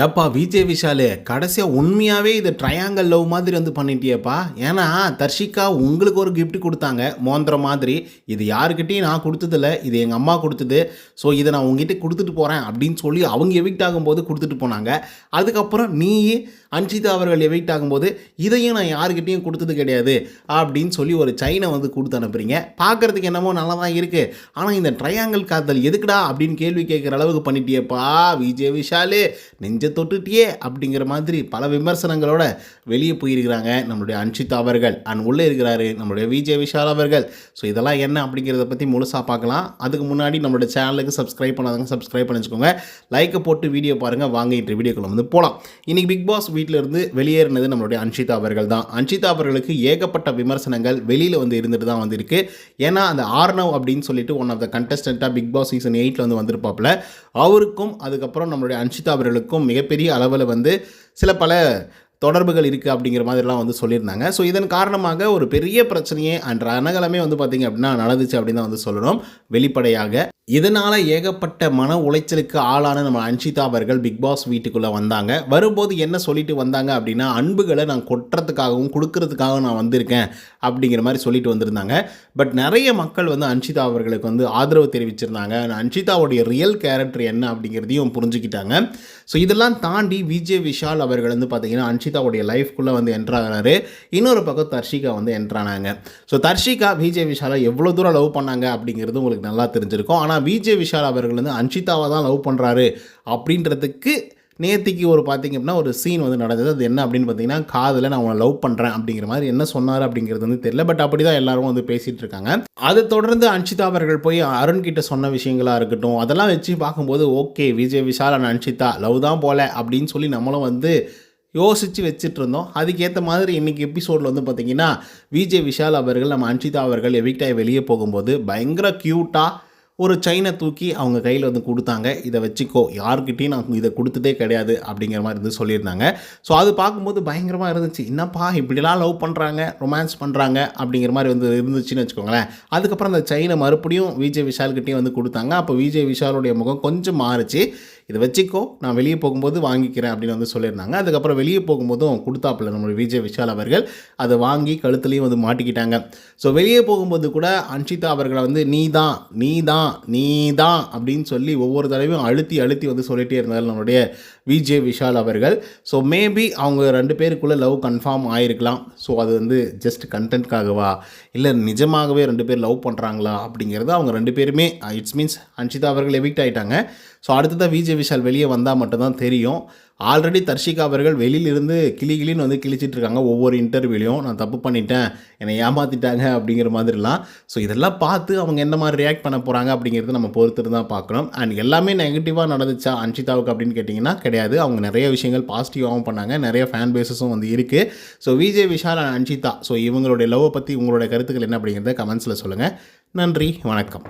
ஏப்பா விஜய் விஷாலு கடைசியாக உண்மையாகவே இது ட்ரையாங்கல் லவ் மாதிரி வந்து பண்ணிட்டியேப்பா. ஏன்னா தர்ஷிகா உங்களுக்கு ஒரு கிஃப்ட் கொடுத்தாங்க மோந்திரம் மாதிரி. இது யாருக்கிட்டையும் நான் கொடுத்ததில்ல, இது எங்கள் அம்மா கொடுத்தது. ஸோ இதை நான் உங்ககிட்ட கொடுத்துட்டு போகிறேன் அப்படின்னு சொல்லி அவங்க எவிக்ட் ஆகும்போது கொடுத்துட்டு போனாங்க. அதுக்கப்புறம் நீ அன்ஷிதா அவர்கள் எவிக்ட் ஆகும்போது இதையும் நான் யாருக்கிட்டையும் கொடுத்தது கிடையாது அப்படின்னு சொல்லி ஒரு செயினை வந்து கொடுத்து அனுப்புறீங்க. பார்க்குறதுக்கு என்னமோ நல்லா தான் இருக்குது, ஆனால் இந்த ட்ரையாங்கல் காதல் எதுக்குடா அப்படின்னு கேள்வி கேட்குற அளவுக்கு பண்ணிட்டியேப்பா விஜய் விஷாலு. நெஞ்ச தொட்டுட்டியே அப்படிங்கிற மாதிரி பல விமர்சனங்களோட வெளியே போயிருக்கிறாங்க நம்மளுடைய அன்ஷிதா அவர்கள். உள்ளே இருக்கிறாரு நம்மளுடைய விஜய் விஷால் அவர்கள். ஸோ இதெல்லாம் என்ன அப்படிங்கிறத பற்றி முழுசாக பார்க்கலாம். அதுக்கு முன்னாடி நம்மளுடைய சேனலுக்கு சப்ஸ்கிரைப் பண்ணாதவங்க சப்ஸ்கிரைப் பண்ணி வச்சுக்கோங்க. லைக்கை போட்டு வீடியோ பாருங்கள். வாங்கிட்டு வீடியோக்குள்ள வந்து போகலாம். இன்றைக்கி பிக் பாஸ் வீட்டிலிருந்து வெளியேறினது நம்மளுடைய அன்ஷிதா அவர்கள் தான். அன்ஷிதா அவர்களுக்கு ஏகப்பட்ட விமர்சனங்கள் வெளியில் வந்து இருந்துட்டு தான் வந்திருக்கு. ஏன்னா அந்த ஆர்னவ் அப்படின்னு சொல்லிட்டு ஒன் ஆஃப் த கண்டஸ்டண்ட்டாக பிக் பாஸ் சீசன் 8 வந்து வந்திருப்பாப்புல. அவருக்கும் அதுக்கப்புறம் நம்மளுடைய அன்ஷிதா அவர்களுக்கும் மிகப்பெரிய அளவில் வந்து சில பல தொடர்புகள் இருக்குது அப்படிங்கிற மாதிரிலாம் வந்து சொல்லியிருந்தாங்க. ஸோ இதன் காரணமாக ஒரு பெரிய பிரச்சனையே அன்ற அனகலமே வந்து பார்த்திங்க அப்படின்னா நடந்துச்சு அப்படின்னு தான் வந்து சொல்லணும் வெளிப்படையாக. இதனால் ஏகப்பட்ட மன உளைச்சலுக்கு ஆளான நம்ம அன்ஷிதா அவர்கள் பிக் பாஸ் வீட்டுக்குள்ளே வந்தாங்க. வரும்போது என்ன சொல்லிட்டு வந்தாங்க அப்படின்னா, அன்புகளை நான் கொட்டுறதுக்காகவும் கொடுக்கறதுக்காகவும் நான் வந்திருக்கேன் அப்படிங்கிற மாதிரி சொல்லிட்டு வந்திருந்தாங்க. பட் நிறைய மக்கள் வந்து அன்ஷிதா அவர்களுக்கு வந்து ஆதரவு தெரிவிச்சிருந்தாங்க. அன்ஷிதாவுடைய ரியல் கேரக்டர் என்ன அப்படிங்கிறதையும் புரிஞ்சுக்கிட்டாங்க. ஸோ இதெல்லாம் தாண்டி விஜய் விஷால் அவர்கள் வந்து பார்த்திங்கன்னா அன்ஷிதாவுடைய லைஃப்குள்ளே வந்து என்ட்ராகிறாரு. இன்னொரு பக்கம் தர்ஷிகா வந்து என்ட்ரானாங்க. ஸோ தர்ஷிகா விஜய் விஷாலை எவ்வளோ தூரம் லவ் பண்ணாங்க அப்படிங்கிறது உங்களுக்கு நல்லா தெரிஞ்சிருக்கும். ஆனால் விஜய் விஷால் அவர்கள் வந்து அன்ஷிதாவை தான் லவ் பண்ணுறாரு அப்படின்றதுக்கு நேத்திக்கு ஒரு பார்த்திங்க அப்படின்னா ஒரு சீன் வந்து நடந்தது. அது என்ன அப்படின்னு பார்த்தீங்கன்னா, காதில் நான் உன்னை லவ் பண்ணுறேன் அப்படிங்கிற மாதிரி என்ன சொன்னார் அப்படிங்கிறது வந்து தெரியல. பட் அப்படி தான் எல்லாரும் வந்து பேசிகிட்டு இருக்காங்க. அதை தொடர்ந்து அன்ஷிதா அவர்கள் போய் அருண் கிட்ட சொன்ன விஷயங்களாக இருக்கட்டும், அதெல்லாம் வச்சு பார்க்கும்போது okay Vijay Vishal and Anshitha love தான் போல அப்படின்னு சொல்லி நம்மளும் வந்து யோசித்து வச்சுட்டு இருந்தோம். அதுக்கேற்ற மாதிரி இன்றைக்கி எபிசோடில் வந்து பார்த்திங்கன்னா விஜய் விஷால் அவர்கள் நம்ம அன்ஷிதா அவர்கள் எவிக்டாகி வெளியே போகும்போது பயங்கர க்யூட்டாக ஒரு செயினை தூக்கி அவங்க கையில் வந்து கொடுத்தாங்க. இதை வச்சுக்கோ, யார்கிட்டையும் நான் இதை கொடுத்ததே கிடையாது அப்படிங்கிற மாதிரி வந்து சொல்லியிருந்தாங்க. ஸோ அது பார்க்கும்போது பயங்கரமாக இருந்துச்சு. என்னப்பா இப்படிலாம் லவ் பண்ணுறாங்க, ரொமான்ஸ் பண்ணுறாங்க அப்படிங்கிற மாதிரி வந்து இருந்துச்சுன்னு வச்சுக்கோங்களேன். அதுக்கப்புறம் அந்த செயினை மறுபடியும் விஜய் விஷால்கிட்டையும் வந்து கொடுத்தாங்க. அப்போ விஜய் விஷாலுடைய முகம் கொஞ்சம் மாறுச்சு. இதை வச்சுக்கோ, நான் வெளியே போகும்போது வாங்கிக்கிறேன் அப்படின்னு வந்து சொல்லியிருந்தாங்க. அதுக்கப்புறம் வெளியே போகும்போதும் கொடுத்தாப்புல நம்மளுடைய விஜய் விஷால் அவர்கள் அதை வாங்கி கழுத்துலேயும் வந்து மாட்டிக்கிட்டாங்க. ஸோ வெளியே போகும்போது கூட அன்ஷிதா அவர்களை வந்து நீ தான் அப்படின்னு சொல்லி ஒவ்வொரு தடவையும் அழுத்தி அழுத்தி வந்து சொல்லிகிட்டே இருந்தார் நம்மளுடைய விஜய் விஷால் அவர்கள். ஸோ மேபி அவங்க 2 பேருக்குள்ளே லவ் கன்ஃபார்ம் ஆகிருக்கலாம். ஸோ அது வந்து ஜஸ்ட் கண்டென்ட்காகவா இல்லை நிஜமாகவே 2 பேர் லவ் பண்ணுறாங்களா அப்படிங்கிறது அவங்க 2 பேருமே இட்ஸ் மீன்ஸ் அன்ஷிதா அவர்கள் எவிக்ட் ஆகிட்டாங்க. ஸோ அடுத்ததாக விஜய் விஷால் வெளியே வந்தால் மட்டும்தான் தெரியும். ஆல்ரெடி தர்ஷிகா அவர்கள் வெளியிலிருந்து கிளின்னு வந்து கிழிச்சிட்டு இருக்காங்க ஒவ்வொரு இன்டர்வியூலையும். நான் தப்பு பண்ணிட்டேன், என்னை ஏமாற்றிட்டாங்க அப்படிங்கிற மாதிரிலாம். ஸோ இதெல்லாம் பார்த்து அவங்க என்ன மாதிரி ரியாக்ட் பண்ண போகிறாங்க அப்படிங்கிறது நம்ம பொறுத்து தான் பார்க்கணும். அண்ட் எல்லாமே நெகட்டிவாக நடந்துச்சா அன்ஷிதாவுக்கு அப்படின்னு கேட்டிங்கன்னா கிடையாது. அவங்க நிறைய விஷயங்கள் பாசிட்டிவாகவும் பண்ணாங்க. நிறைய ஃபேன் பேஸஸும் வந்து இருக்குது. So Vijay Vishal and Anshitha so இவங்களுடைய லவ்வை பற்றி உங்களுடைய கருத்துக்கள் என்ன அப்படிங்கிறத கமெண்ட்ஸில் சொல்லுங்கள். நன்றி, வணக்கம்.